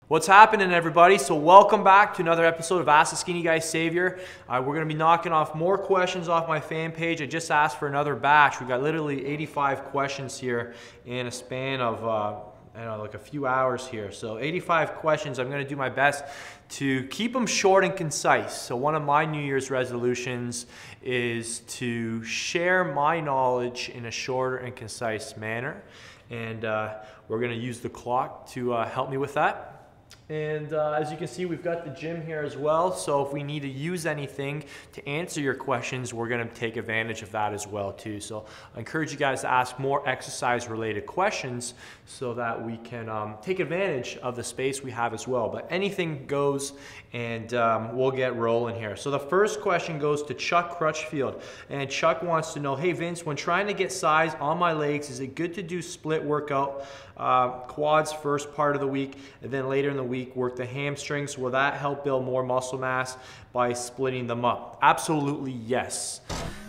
What's happening, everybody? So welcome back to another episode of Ask the Skinny Guy Savior. We're going to be knocking off more questions off my fan page. I just asked for another batch. We got literally 85 questions here in a span of I don't know, like a few hours here. So 85 questions. I'm going to do my best to keep them short and concise. So one of my New Year's resolutions is to share my knowledge in a shorter and concise manner. And we're going to use the clock to help me with that. And as you can see, we've got the gym here as well. So if we need to use anything to answer your questions, we're going to take advantage of that as well too. So I encourage you guys to ask more exercise related questions so that we can take advantage of the space we have as well. But anything goes, and we'll get rolling here. So the first question goes to Chuck Crutchfield. And Chuck wants to know, hey Vince, when trying to get size on my legs, is it good to do split workout? Quads first part of the week, and then later in the week work the hamstrings? Will that help build more muscle mass by splitting them up? Absolutely yes.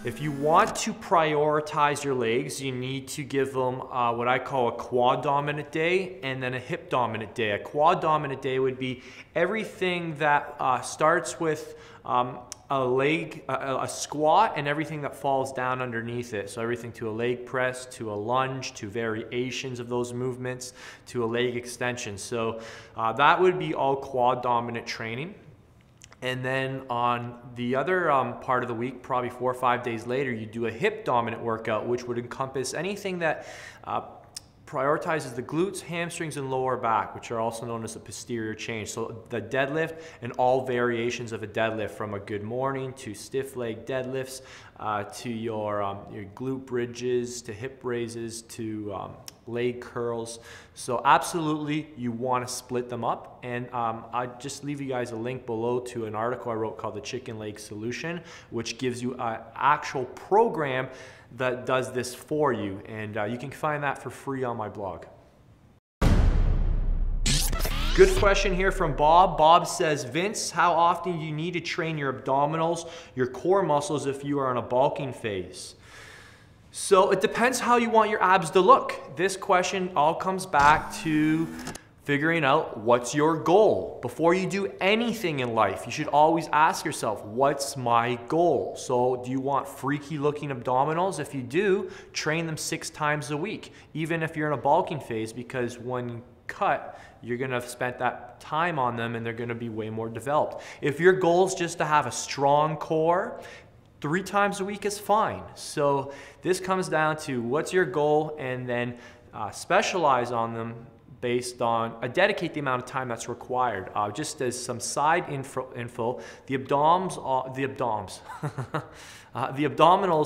If you want to prioritize your legs, you need to give them what I call a quad dominant day and then a hip dominant day. A quad dominant day would be everything that starts with a squat and everything that falls down underneath it. So everything to a leg press, to a lunge, to variations of those movements, to a leg extension. So that would be all quad dominant training. And then on the other part of the week, probably 4 or 5 days later, you do a hip dominant workout, which would encompass anything that prioritizes the glutes, hamstrings, and lower back, which are also known as the posterior chain. So the deadlift and all variations of a deadlift, from a good morning to stiff leg deadlifts, to your glute bridges, to hip raises, to leg curls. So absolutely, you want to split them up. And I just leave you guys a link below to an article I wrote called The Chicken Leg Solution, which gives you an actual program that does this for you. And you can find that for free on my blog. Good question here from Bob. Bob says, Vince, how often do you need to train your abdominals, your core muscles, if you are in a bulking phase? So it depends how you want your abs to look. This question all comes back to figuring out what's your goal. Before you do anything in life, you should always ask yourself, what's my goal? So do you want freaky looking abdominals? If you do, train them 6 times a week, even if you're in a bulking phase, because when you cut, you're gonna have spent that time on them and they're gonna be way more developed. If your goal is just to have a strong core, 3 times a week is fine. So this comes down to what's your goal, and then specialize on them based on, dedicate the amount of time that's required. Just as some side info, the abdominals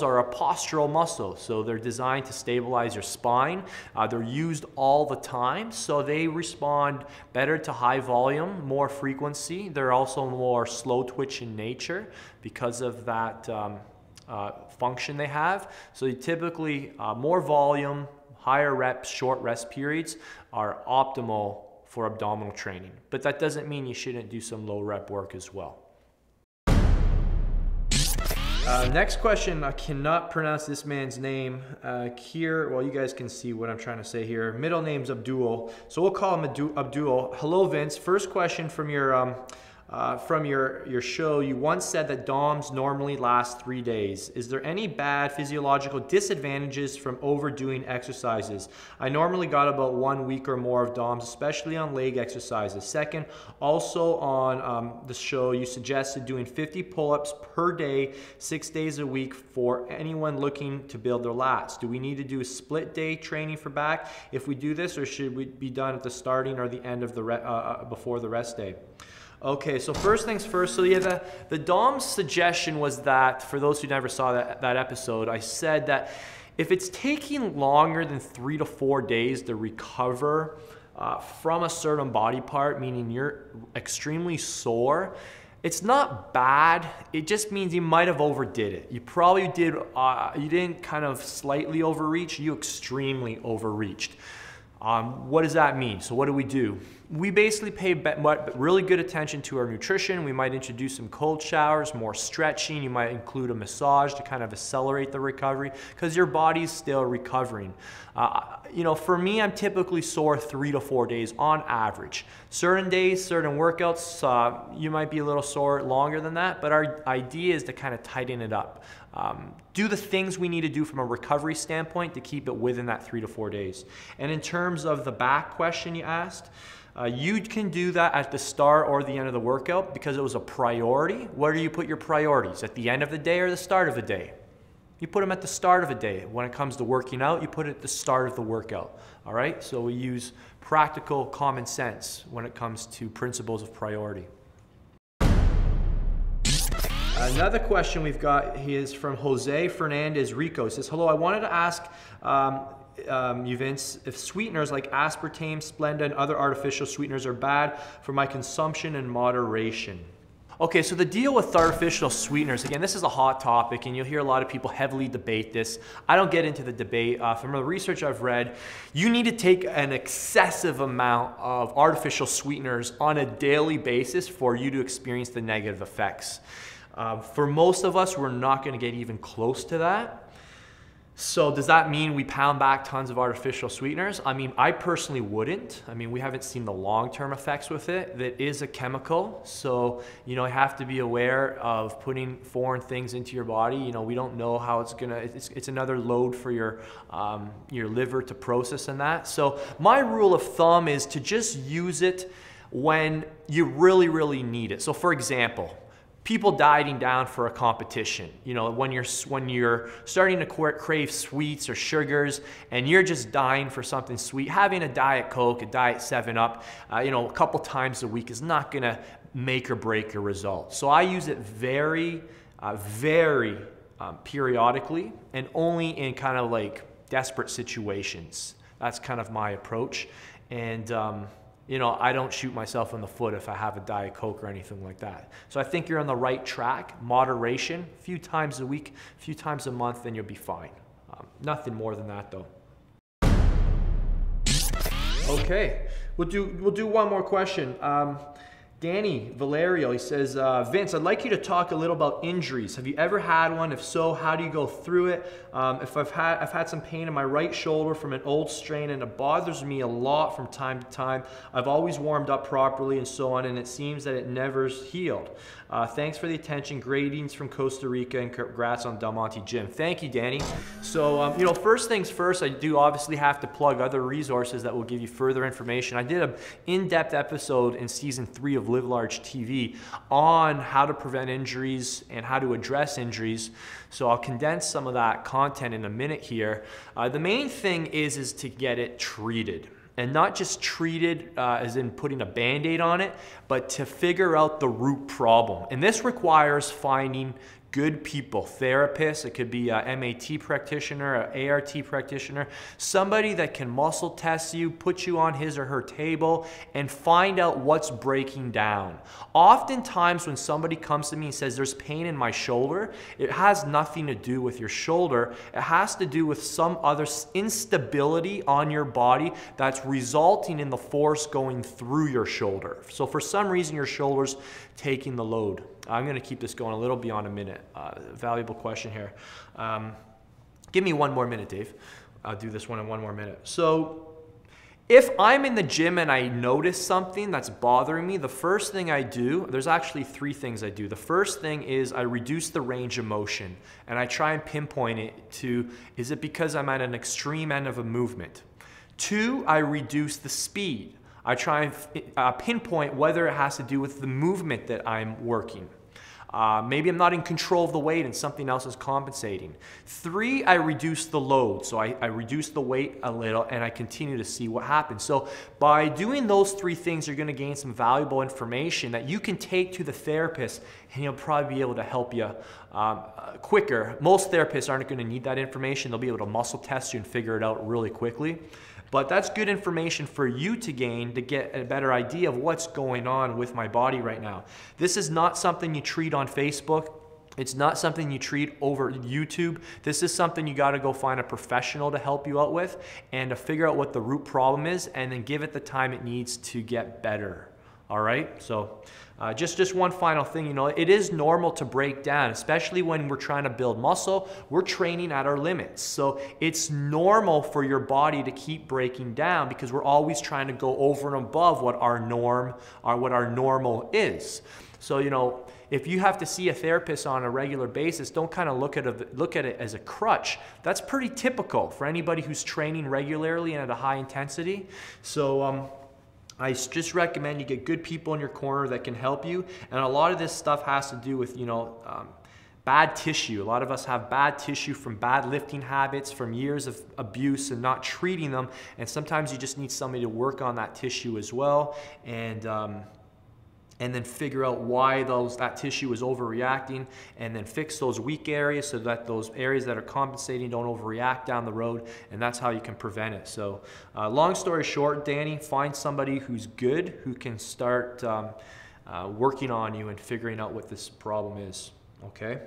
are a postural muscle, so they're designed to stabilize your spine. They're used all the time, so they respond better to high volume, more frequency. They're also more slow twitch in nature because of that function they have. So you typically, more volume, higher reps, short rest periods are optimal for abdominal training. But that doesn't mean you shouldn't do some low rep work as well. Next question, I cannot pronounce this man's name. Well, you guys can see what I'm trying to say here. Middle name's Abdul, so we'll call him Abdul. Hello, Vince. First question from your show. You once said that DOMs normally last 3 days. Is there any bad physiological disadvantages from overdoing exercises? I normally got about 1 week or more of DOMs, especially on leg exercises. Second, also on the show, you suggested doing 50 pull-ups per day, 6 days a week for anyone looking to build their lats. Do we need to do a split day training for back if we do this, or should we be done at the starting or the end of the before the rest day? Okay, so first things first. So yeah, the DOM suggestion was that, for those who never saw that episode, I said that if it's taking longer than 3 to 4 days to recover from a certain body part, meaning you're extremely sore, it's not bad. It just means you might have overdid it. You probably did, you didn't kind of slightly overreach, you extremely overreached. What does that mean? So what do? We basically pay really good attention to our nutrition. We might introduce some cold showers, more stretching. You might include a massage to kind of accelerate the recovery because your body's still recovering. You know, for me, I'm typically sore 3 to 4 days on average. Certain days, certain workouts, you might be a little sore longer than that, but our idea is to kind of tighten it up. Do the things we need to do from a recovery standpoint to keep it within that 3 to 4 days. And in terms of the back question you asked, you can do that at the start or the end of the workout because it was a priority. Where do you put your priorities? At the end of the day or the start of the day? You put them at the start of a day. When it comes to working out, you put it at the start of the workout. All right? So we use practical common sense when it comes to principles of priority. Another question we've got is from Jose Fernandez Rico. He says, hello, I wanted to ask you, Vince, if sweeteners like aspartame, splenda, and other artificial sweeteners are bad for my consumption in moderation. Okay, so the deal with artificial sweeteners, again, this is a hot topic and you'll hear a lot of people heavily debate this. I don't get into the debate. From the research I've read, you need to take an excessive amount of artificial sweeteners on a daily basis for you to experience the negative effects. For most of us, we're not going to get even close to that. So does that mean we pound back tons of artificial sweeteners? I mean, I personally wouldn't. I mean, we haven't seen the long-term effects with it. That is a chemical. So, you know, you have to be aware of putting foreign things into your body. You know, we don't know how it's gonna, it's another load for your liver to process and that. So my rule of thumb is to just use it when you really, really need it. So for example, people dieting down for a competition, you know, when you're starting to crave sweets or sugars and you're just dying for something sweet, having a Diet Coke, a Diet 7-Up, you know, a couple times a week is not gonna make or break your results. So I use it very periodically and only in kind of like desperate situations. That's kind of my approach. And you know, I don't shoot myself in the foot if I have a Diet Coke or anything like that. So I think you're on the right track. Moderation, a few times a week, a few times a month, then you'll be fine. Nothing more than that though. Okay, we'll do one more question. Danny Valerio, he says, Vince, I'd like you to talk a little about injuries. Have you ever had one? If so, how do you go through it? If I've had some pain in my right shoulder from an old strain and it bothers me a lot from time to time. I've always warmed up properly and so on, and it seems that it never's healed. Thanks for the attention. Greetings from Costa Rica and congrats on Monte Gym. Thank you, Danny. So, you know, first things first, I do obviously have to plug other resources that will give you further information. I did an in-depth episode in season 3 of Live Large TV on how to prevent injuries and how to address injuries. So I'll condense some of that content in a minute here. The main thing is to get it treated. And not just treated as in putting a Band-Aid on it, but to figure out the root problem. And this requires finding good people, therapists, it could be a MAT practitioner, an ART practitioner, somebody that can muscle test you, put you on his or her table, and find out what's breaking down. Oftentimes when somebody comes to me and says, there's pain in my shoulder, it has nothing to do with your shoulder. It has to do with some other instability on your body that's resulting in the force going through your shoulder. So for some reason, your shoulder's taking the load. I'm going to keep this going a little beyond a minute. Valuable question here. Give me one more minute, Dave. I'll do this one in one more minute. So if I'm in the gym and I notice something that's bothering me, the first thing I do, there's actually 3 things I do. The first thing is I reduce the range of motion and I try and pinpoint it to, is it because I'm at an extreme end of a movement? 2, I reduce the speed. I try and pinpoint whether it has to do with the movement that I'm working. Maybe I'm not in control of the weight and something else is compensating. 3, I reduce the load. So I reduce the weight a little and I continue to see what happens. So by doing those 3 things, you're going to gain some valuable information that you can take to the therapist and he'll probably be able to help you quicker. Most therapists aren't going to need that information. They'll be able to muscle test you and figure it out really quickly. But that's good information for you to gain to get a better idea of what's going on with my body right now. This is not something you treat on Facebook. It's not something you treat over YouTube. This is something you got to go find a professional to help you out with and to figure out what the root problem is, and then give it the time it needs to get better. All right, so just one final thing, you know, it is normal to break down, especially when we're trying to build muscle. We're training at our limits. So it's normal for your body to keep breaking down because we're always trying to go over and above what our norm or what our normal is. So, you know, if you have to see a therapist on a regular basis, don't kind of look at it as a crutch. That's pretty typical for anybody who's training regularly and at a high intensity. So, I just recommend you get good people in your corner that can help you. And a lot of this stuff has to do with, you know, bad tissue. A lot of us have bad tissue from bad lifting habits, from years of abuse and not treating them. And sometimes you just need somebody to work on that tissue as well. And then figure out why that tissue is overreacting, and then fix those weak areas so that those areas that are compensating don't overreact down the road, and that's how you can prevent it. So long story short, Danny, find somebody who's good, who can start working on you and figuring out what this problem is, okay?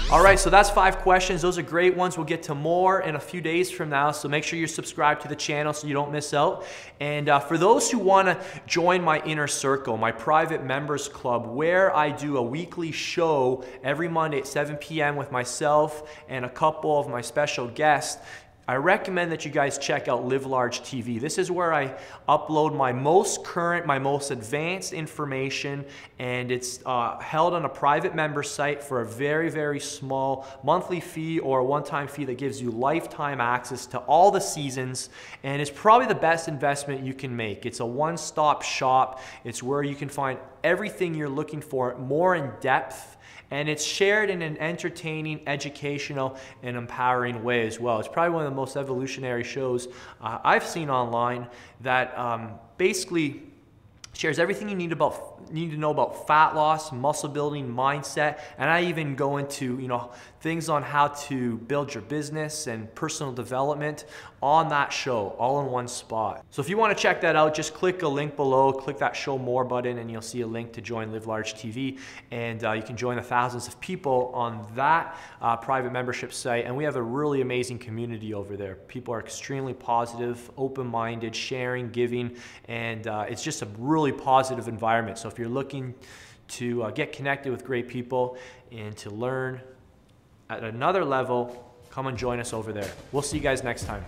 All right, so that's 5 questions. Those are great ones. We'll get to more in a few days from now, so make sure you're subscribed to the channel so you don't miss out. And for those who want to join my inner circle, my private members club, where I do a weekly show every Monday at 7 p.m. with myself and a couple of my special guests, I recommend that you guys check out Live Large TV. This is where I upload my most current, my most advanced information, and it's held on a private member site for a very, very small monthly fee or a one-time fee that gives you lifetime access to all the seasons, and it's probably the best investment you can make. It's a one-stop shop. It's where you can find everything you're looking for more in depth, and it's shared in an entertaining, educational, and empowering way as well. It's probably one of the most evolutionary shows I've seen online that basically shares everything you need to know about fat loss, muscle building, mindset, and I even go into, you know, things on how to build your business and personal development on that show, all in one spot. So if you want to check that out, just click a link below, click that show more button, and you'll see a link to join Live Large TV, and you can join the thousands of people on that private membership site. And we have a really amazing community over there. People are extremely positive, open-minded, sharing, giving, and it's just a really positive environment. So if you're looking to get connected with great people and to learn at another level, come and join us over there. We'll see you guys next time.